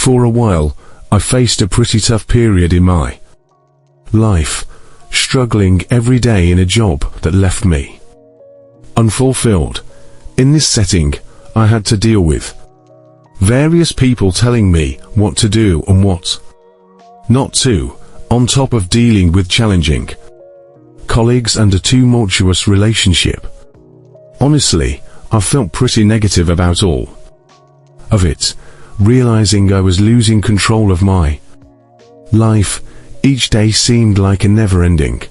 For a while, I faced a pretty tough period in my life, struggling every day in a job that left me unfulfilled. In this setting, I had to deal with various people telling me what to do and what not to, on top of dealing with challenging colleagues and a tumultuous relationship. Honestly, I felt pretty negative about all of it, realizing I was losing control of my life. Each day seemed like a never-ending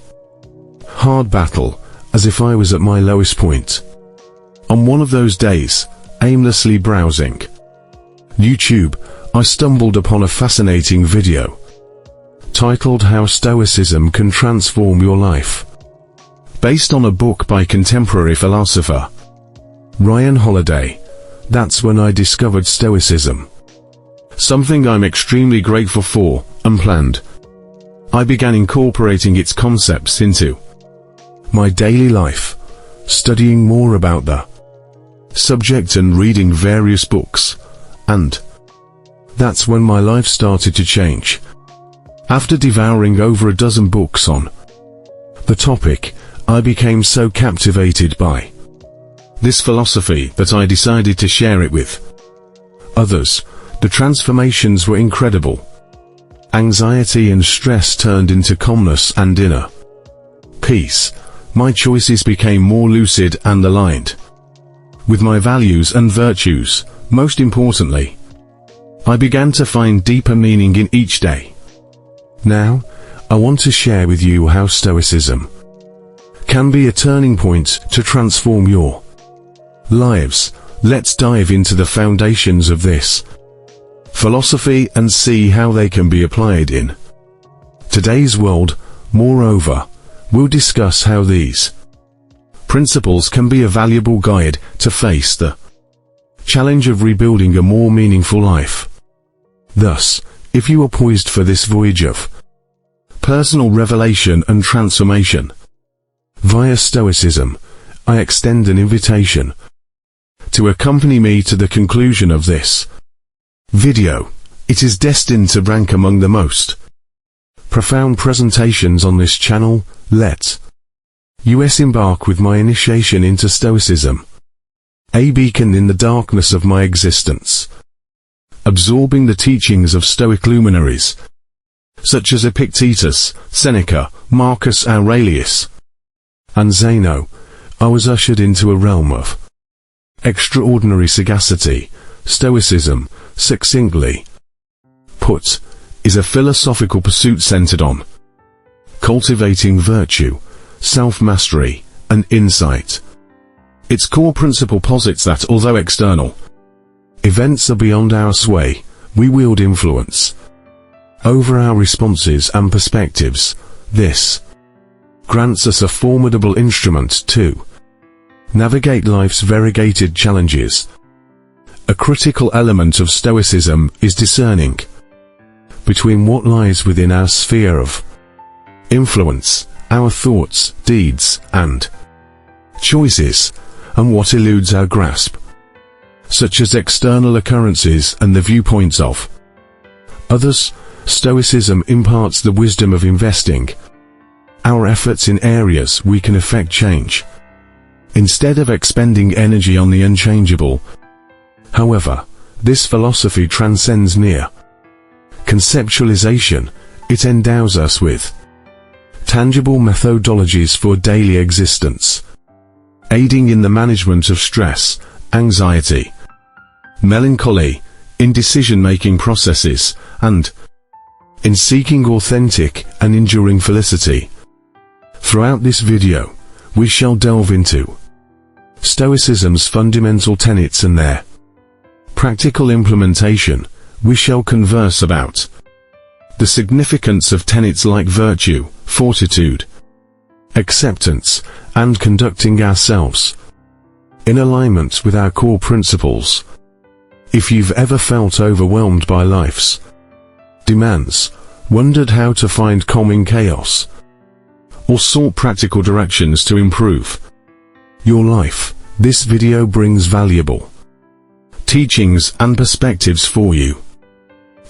hard battle, as if I was at my lowest point. On one of those days, aimlessly browsing YouTube, I stumbled upon a fascinating video titled How Stoicism Can Transform Your Life, based on a book by contemporary philosopher Ryan Holiday. That's when I discovered Stoicism, something I'm extremely grateful for, and planned. I began incorporating its concepts into my daily life, studying more about the subject and reading various books, and that's when my life started to change. After devouring over a dozen books on the topic, I became so captivated by this philosophy that I decided to share it with others. The transformations were incredible. Anxiety and stress turned into calmness and inner peace. My choices became more lucid and aligned with my values and virtues. Most importantly, I began to find deeper meaning in each day. Now, I want to share with you how Stoicism can be a turning point to transform your lives. Let's dive into the foundations of this philosophy and see how they can be applied in today's world. Moreover, we'll discuss how these principles can be a valuable guide to face the challenge of rebuilding a more meaningful life. Thus, if you are poised for this voyage of personal revelation and transformation via Stoicism, I extend an invitation to accompany me to the conclusion of this video. It is destined to rank among the most profound presentations on this channel. Let us embark with my initiation into Stoicism, a beacon in the darkness of my existence, absorbing the teachings of Stoic luminaries such as Epictetus, Seneca, Marcus Aurelius, and Zeno. I was ushered into a realm of extraordinary sagacity. Stoicism, succinctly put, is a philosophical pursuit centered on cultivating virtue, self-mastery, and insight. Its core principle posits that although external events are beyond our sway, we wield influence over our responses and perspectives. This grants us a formidable instrument to navigate life's variegated challenges. A critical element of Stoicism is discerning between what lies within our sphere of influence, our thoughts, deeds, and choices, and what eludes our grasp, such as external occurrences and the viewpoints of others. Stoicism imparts the wisdom of investing our efforts in areas we can effect change, instead of expending energy on the unchangeable. However, this philosophy transcends mere conceptualization. It endows us with tangible methodologies for daily existence, aiding in the management of stress, anxiety, melancholy, in decision-making processes, and in seeking authentic and enduring felicity. Throughout this video, we shall delve into Stoicism's fundamental tenets and their practical implementation. We shall converse about the significance of tenets like virtue, fortitude, acceptance, and conducting ourselves in alignment with our core principles. If you've ever felt overwhelmed by life's demands, wondered how to find calm in chaos, or sought practical directions to improve your life, this video brings valuable teachings and perspectives for you.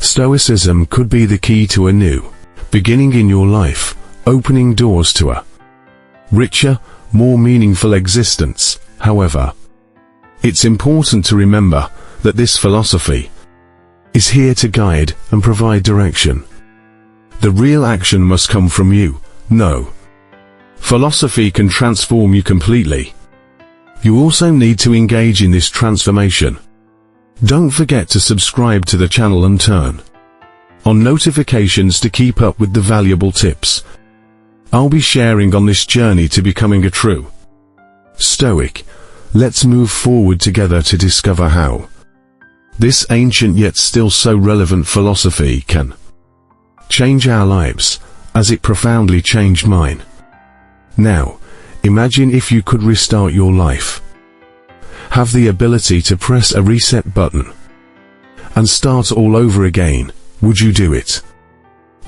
Stoicism could be the key to a new beginning in your life, opening doors to a richer, more meaningful existence. However, it's important to remember that this philosophy is here to guide and provide direction. The real action must come from you. No philosophy can transform you completely. You also need to engage in this transformation. Don't forget to subscribe to the channel and turn on notifications to keep up with the valuable tips I'll be sharing on this journey to becoming a true Stoic. Let's move forward together to discover how this ancient yet still so relevant philosophy can change our lives, as it profoundly changed mine. Now, imagine if you could restart your life. Have the ability to press a reset button and start all over again. Would you do it?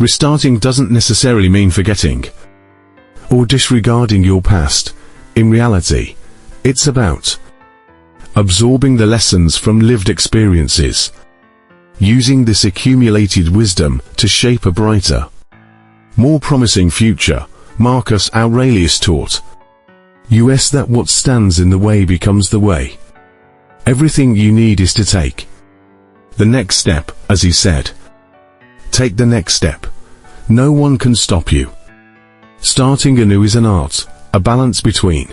Restarting doesn't necessarily mean forgetting or disregarding your past. In reality, it's about absorbing the lessons from lived experiences, using this accumulated wisdom to shape a brighter, more promising future. Marcus Aurelius taught us that what stands in the way becomes the way. Everything you need is to take the next step, as he said. Take the next step. No one can stop you. Starting anew is an art, a balance between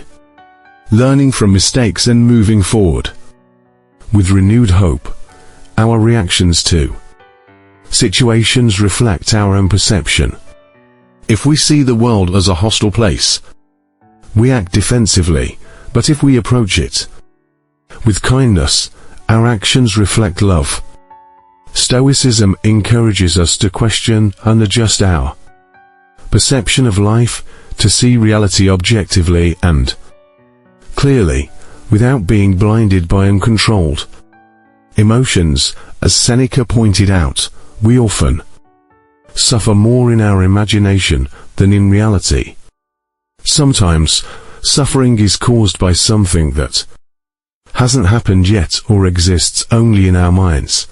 learning from mistakes and moving forward with renewed hope. Our reactions to situations reflect our own perception. If we see the world as a hostile place, we act defensively, but if we approach it with kindness, our actions reflect love. Stoicism encourages us to question and adjust our perception of life, to see reality objectively and clearly, without being blinded by uncontrolled emotions. As Seneca pointed out, we often suffer more in our imagination than in reality. Sometimes, suffering is caused by something that hasn't happened yet or exists only in our minds.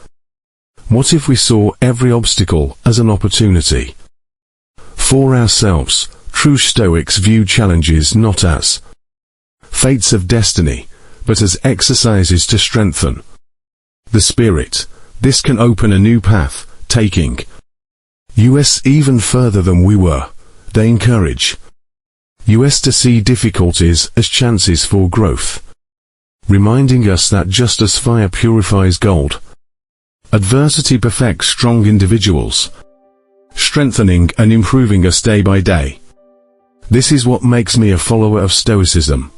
What if we saw every obstacle as an opportunity for ourselves? True Stoics view challenges not as fates of destiny, but as exercises to strengthen the spirit. This can open a new path, taking us even further than we were. They encourage us to see difficulties as chances for growth, reminding us that just as fire purifies gold, adversity perfects strong individuals, strengthening and improving us day by day. This is what makes me a follower of Stoicism.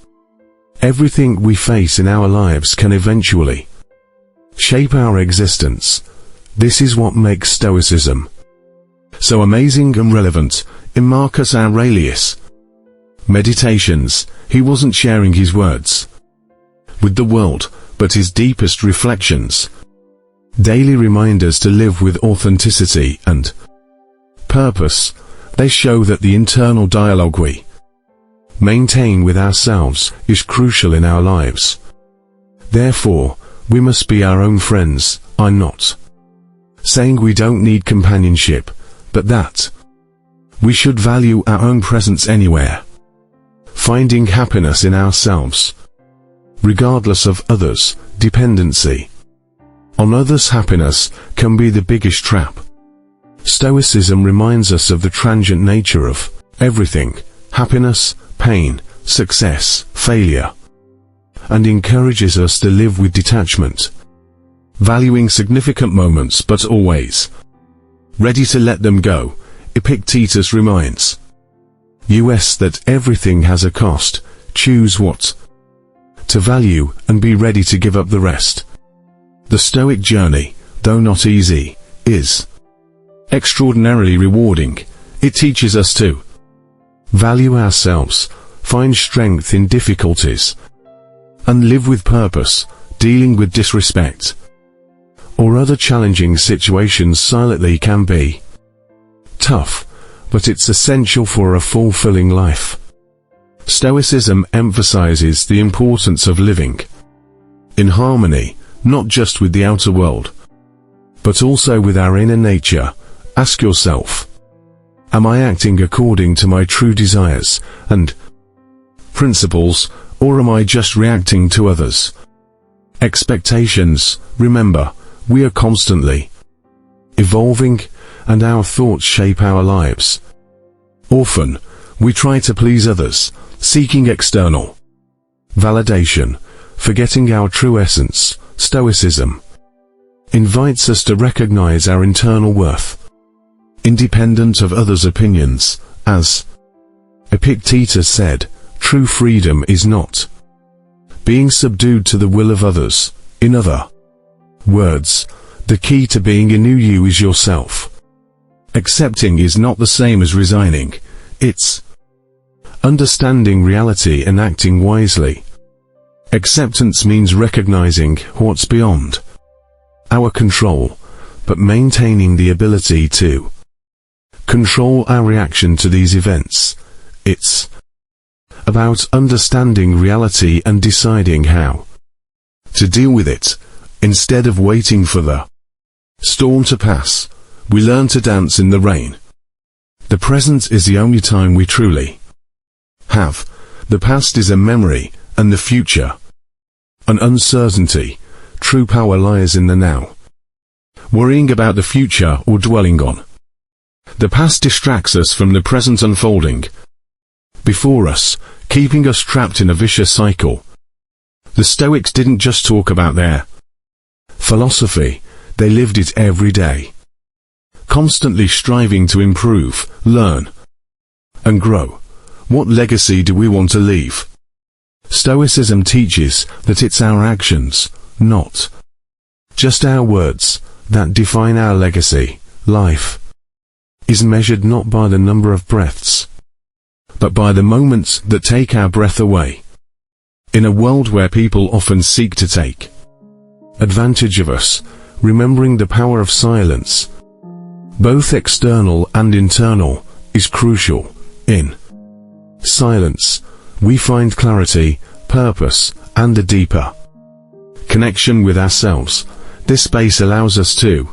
Everything we face in our lives can eventually shape our existence. This is what makes Stoicism so amazing and relevant. In Marcus Aurelius' Meditations, he wasn't sharing his words with the world, but his deepest reflections. Daily reminders to live with authenticity and purpose. They show that the internal dialogue we maintain with ourselves is crucial in our lives. Therefore, we must be our own friends. I'm not saying we don't need companionship, but that we should value our own presence anywhere, finding happiness in ourselves, regardless of others. Dependency on others' happiness can be the biggest trap. Stoicism reminds us of the transient nature of everything: happiness, pain, success, failure, and encourages us to live with detachment, valuing significant moments but always ready to let them go. Epictetus reminds us that everything has a cost. Choose what to value and be ready to give up the rest. The Stoic journey, though not easy, is extraordinarily rewarding. It teaches us to value ourselves, find strength in difficulties, and live with purpose. Dealing with disrespect or other challenging situations silently can be tough, but it's essential for a fulfilling life. Stoicism emphasizes the importance of living in harmony, not just with the outer world, but also with our inner nature. Ask yourself, am I acting according to my true desires and principles, or am I just reacting to others' expectations? Remember, we are constantly evolving, and our thoughts shape our lives. Often, we try to please others, seeking external validation, forgetting our true essence. Stoicism invites us to recognize our internal worth, independent of others' opinions. As Epictetus said, true freedom is not being subdued to the will of others. In other words, the key to being a new you is yourself. Accepting is not the same as resigning. It's understanding reality and acting wisely. Acceptance means recognizing what's beyond our control, but maintaining the ability to control our reaction to these events. It's about understanding reality and deciding how to deal with it. Instead of waiting for the storm to pass, we learn to dance in the rain. The present is the only time we truly have. The past is a memory, and the future an uncertainty. True power lies in the now. Worrying about the future or dwelling on the past distracts us from the present unfolding before us, keeping us trapped in a vicious cycle. The Stoics didn't just talk about their philosophy, they lived it every day, constantly striving to improve, learn, and grow. What legacy do we want to leave? Stoicism teaches that it's our actions, not just our words, that define our legacy. Life is measured not by the number of breaths, but by the moments that take our breath away. In a world where people often seek to take advantage of us, remembering the power of silence, both external and internal, is crucial. In silence, we find clarity, purpose, and a deeper connection with ourselves. This space allows us to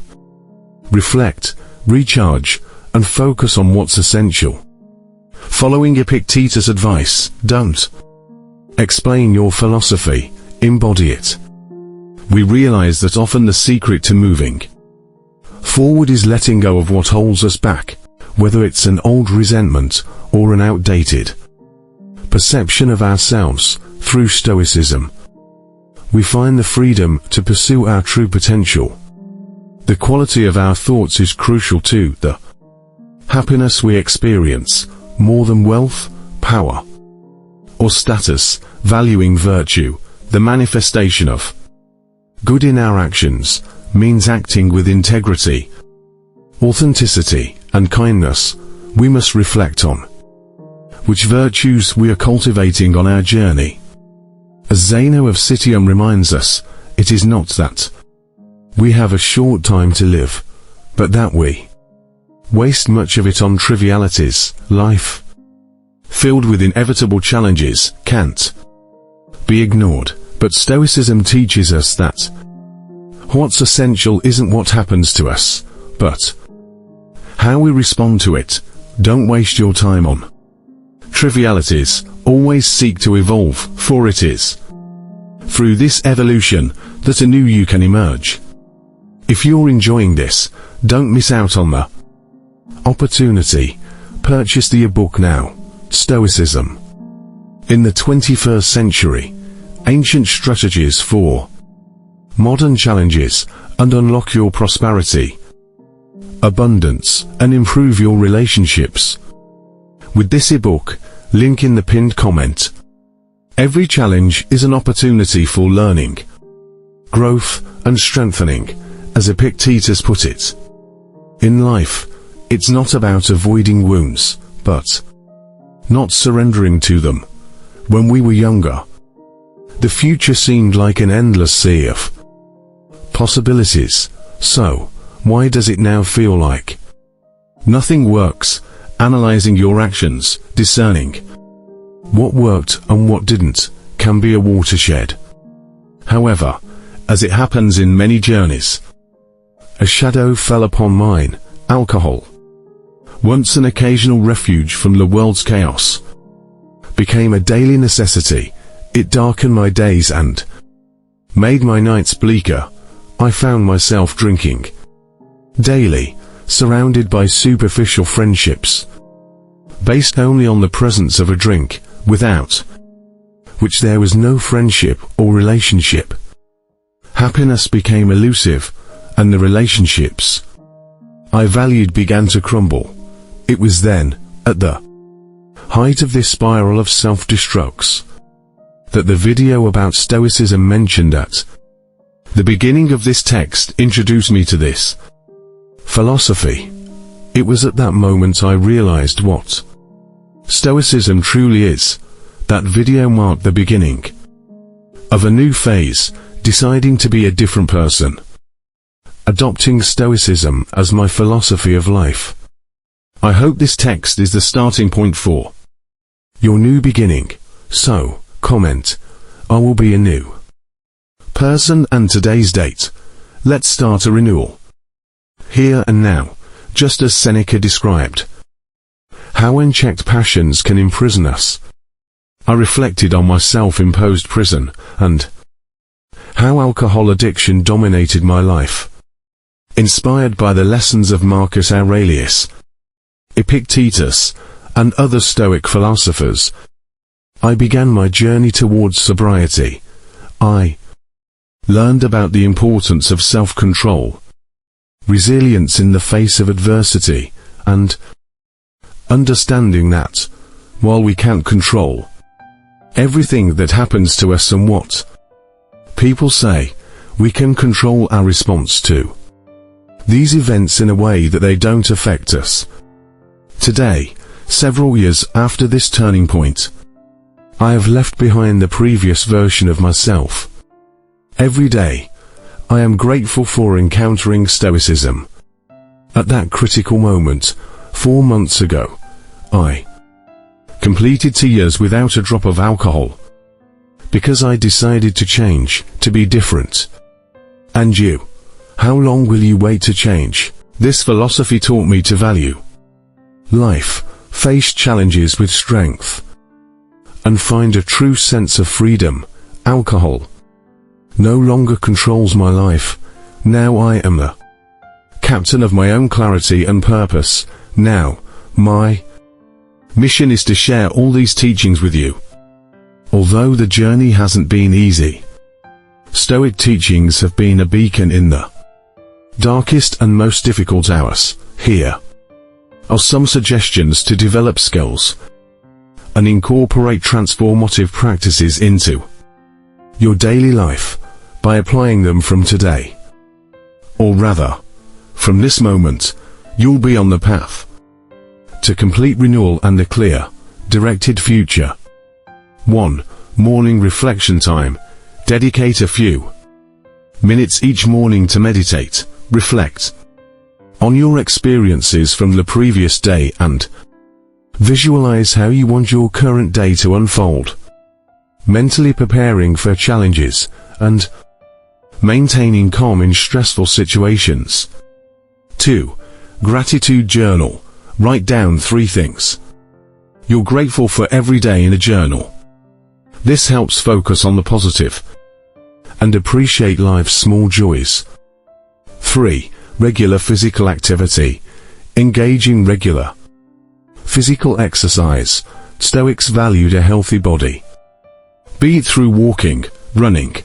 reflect, recharge, and focus on what's essential. Following Epictetus' advice, don't explain your philosophy, embody it. We realize that often the secret to moving forward is letting go of what holds us back, whether it's an old resentment or an outdated perception of ourselves. Through Stoicism, we find the freedom to pursue our true potential. The quality of our thoughts is crucial to the happiness we experience, more than wealth, power, or status. Valuing virtue, the manifestation of good in our actions, means acting with integrity, authenticity, and kindness. We must reflect on which virtues we are cultivating on our journey. As Zeno of Citium reminds us, it is not that we have a short time to live, but that we waste much of it on trivialities. Life, filled with inevitable challenges, can't be ignored, but Stoicism teaches us that what's essential isn't what happens to us, but how we respond to it. Don't waste your time on trivialities, always seek to evolve, for it is through this evolution that a new you can emerge. If you're enjoying this, don't miss out on the opportunity. Purchase the ebook now. Stoicism in the 21st Century, Ancient Strategies for Modern Challenges, and unlock your prosperity, abundance, and improve your relationships with this ebook. Link in the pinned comment. Every challenge is an opportunity for learning, growth, and strengthening, as Epictetus put it. In life, it's not about avoiding wounds, but not surrendering to them. When we were younger, the future seemed like an endless sea of possibilities. So, why does it now feel like nothing works? Analyzing your actions, discerning what worked and what didn't, can be a watershed. However, as it happens in many journeys, a shadow fell upon mine. Alcohol, once an occasional refuge from the world's chaos, became a daily necessity. It darkened my days and made my nights bleaker. I found myself drinking daily, surrounded by superficial friendships, based only on the presence of a drink, without which there was no friendship or relationship. Happiness became elusive, and the relationships I valued began to crumble. It was then, at the height of this spiral of self-destructs, that the video about Stoicism mentioned at the beginning of this text introduced me to this philosophy. It was at that moment I realized what Stoicism truly is. That video marked the beginning of a new phase, deciding to be a different person, adopting Stoicism as my philosophy of life. I hope this text is the starting point for your new beginning. So, comment, I will be a new person, and today's date. Let's start a renewal. Here and now, just as Seneca described how unchecked passions can imprison us. I reflected on my self-imposed prison, and how alcohol addiction dominated my life. Inspired by the lessons of Marcus Aurelius, Epictetus, and other Stoic philosophers, I began my journey towards sobriety. I learned about the importance of self-control, resilience in the face of adversity, and understanding that, while we can't control everything that happens to us and what people say, we can control our response to these events in a way that they don't affect us. Today, several years after this turning point, I have left behind the previous version of myself. Every day, I am grateful for encountering Stoicism. At that critical moment, 4 months ago, I completed 2 years without a drop of alcohol, because I decided to change, to be different. And you? How long will you wait to change? This philosophy taught me to value life, face challenges with strength, and find a true sense of freedom. Alcohol no longer controls my life. Now I am the captain of my own clarity and purpose. Now, my mission is to share all these teachings with you. Although the journey hasn't been easy, Stoic teachings have been a beacon in the darkest and most difficult hours. Here are some suggestions to develop skills and incorporate transformative practices into your daily life by applying them from today. Or rather, from this moment, you'll be on the path to complete renewal and a clear, directed future. 1. Morning reflection time. Dedicate a few minutes each morning to meditate, reflect on your experiences from the previous day and visualize how you want your current day to unfold, mentally preparing for challenges and maintaining calm in stressful situations. 2. Gratitude journal. Write down 3 things you're grateful for every day in a journal. This helps focus on the positive and appreciate life's small joys. 3. Regular physical activity. Engage in regular physical exercise. Stoics valued a healthy body, be it through walking, running,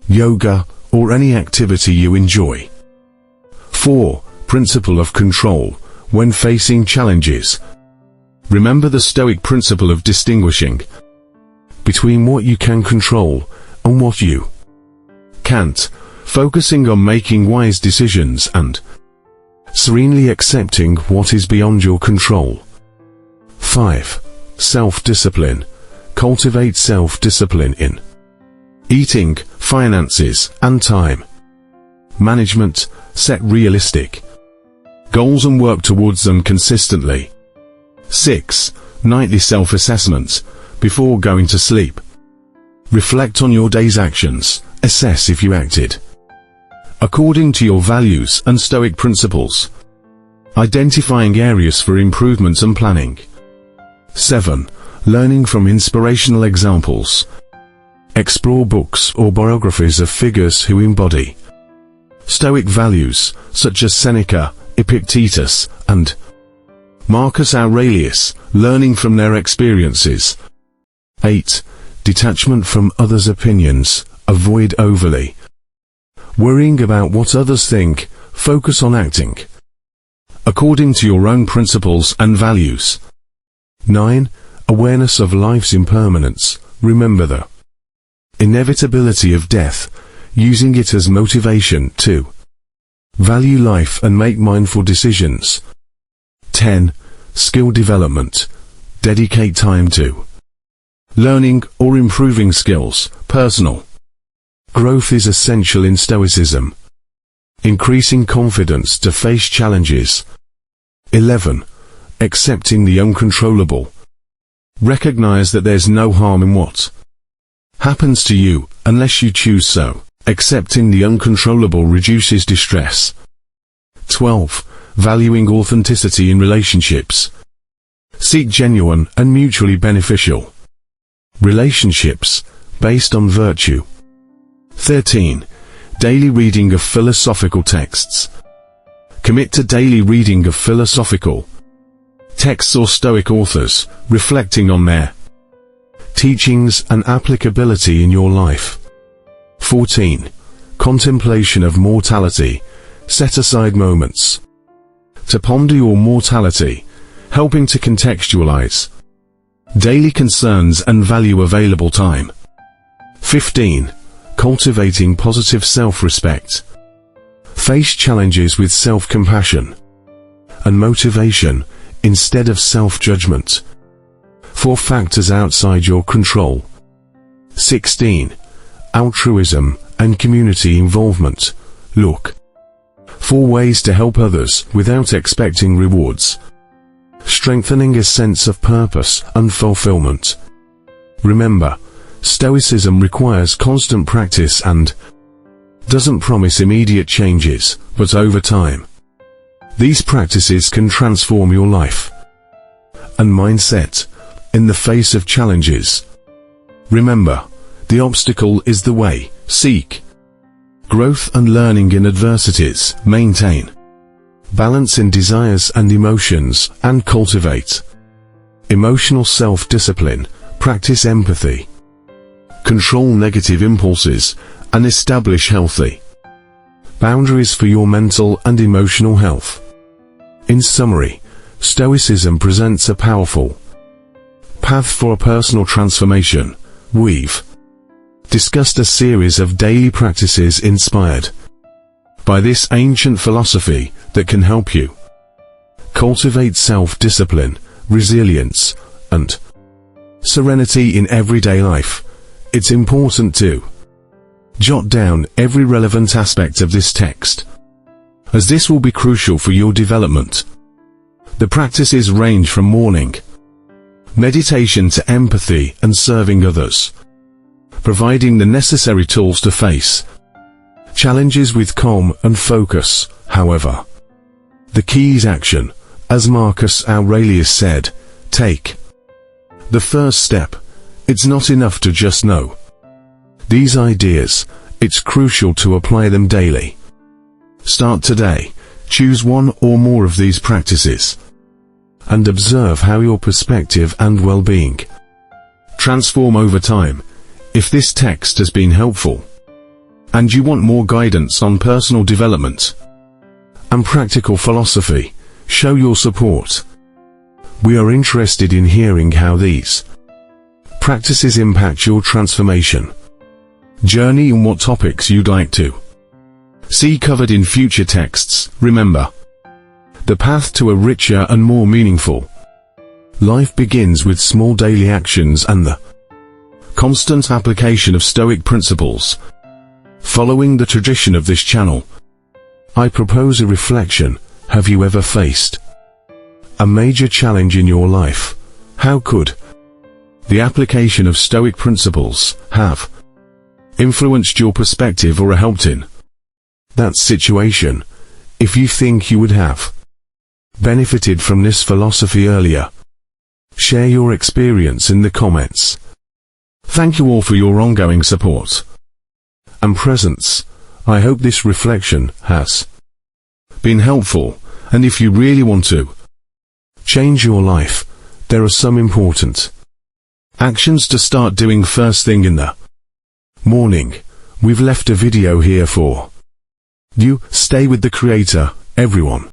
yoga, or any activity you enjoy. 4. Principle of control. When facing challenges, remember the Stoic principle of distinguishing between what you can control and what you can't, focusing on making wise decisions and serenely accepting what is beyond your control. 5. Self-discipline. Cultivate self-discipline in eating, finances, and time management. Set realistic goals and work towards them consistently. 6. Nightly self-assessment. Before going to sleep, reflect on your day's actions, assess if you acted according to your values and Stoic principles, identifying areas for improvements and planning. 7. Learning from inspirational examples. Explore books or biographies of figures who embody Stoic values, such as Seneca, Epictetus, and Marcus Aurelius, learning from their experiences. 8. Detachment from others' opinions. Avoid overly worrying about what others think. Focus on acting according to your own principles and values. 9. Awareness of life's impermanence. Remember the inevitability of death, using it as motivation to value life and make mindful decisions. 10. Skill development. Dedicate time to learning or improving skills. Personal growth is essential in Stoicism, increasing confidence to face challenges. 11. Accepting the uncontrollable. Recognize that there's no harm in what happens to you, unless you choose so. Accepting the uncontrollable reduces distress. 12. Valuing authenticity in relationships. Seek genuine and mutually beneficial relationships, based on virtue. 13. Daily reading of philosophical texts. Commit to daily reading of philosophical texts or Stoic authors, reflecting on their teachings and applicability in your life. 14. Contemplation of mortality. Set aside moments to ponder your mortality, helping to contextualize daily concerns and value available time. 15. Cultivating positive self-respect. Face challenges with self-compassion and motivation instead of self-judgment for factors outside your control. 16. Altruism and community involvement. Look for ways to help others without expecting rewards, strengthening a sense of purpose and fulfillment. Remember, Stoicism requires constant practice and doesn't promise immediate changes, but over time, these practices can transform your life and mindset in the face of challenges. Remember, the obstacle is the way. Seek growth and learning in adversities. Maintain balance in desires and emotions, and cultivate emotional self-discipline. Practice empathy, control negative impulses, and establish healthy boundaries for your mental and emotional health. In summary, Stoicism presents a powerful path for a personal transformation. We've discussed a series of daily practices inspired by this ancient philosophy that can help you cultivate self-discipline, resilience, and serenity in everyday life. It's important to jot down every relevant aspect of this text, as this will be crucial for your development. The practices range from morning meditation to empathy and serving others, providing the necessary tools to face challenges with calm and focus. However, the key is action. As Marcus Aurelius said, take the first step. It's not enough to just know these ideas, it's crucial to apply them daily. Start today, choose one or more of these practices, and observe how your perspective and well-being transform over time. If this text has been helpful, and you want more guidance on personal development and practical philosophy, show your support. We are interested in hearing how these practices impact your transformation journey and what topics you'd like to see covered in future texts. Remember, the path to a richer and more meaningful life begins with small daily actions and the constant application of Stoic principles. Following the tradition of this channel, I propose a reflection. Have you ever faced a major challenge in your life? How could the application of Stoic principles have influenced your perspective or helped in that situation, if you think you would have benefited from this philosophy earlier. Share your experience in the comments. Thank you all for your ongoing support and presence. I hope this reflection has been helpful, and if you really want to change your life, there are some important actions to start doing first thing in the morning. We've left a video here for you. Stay with the creator, everyone.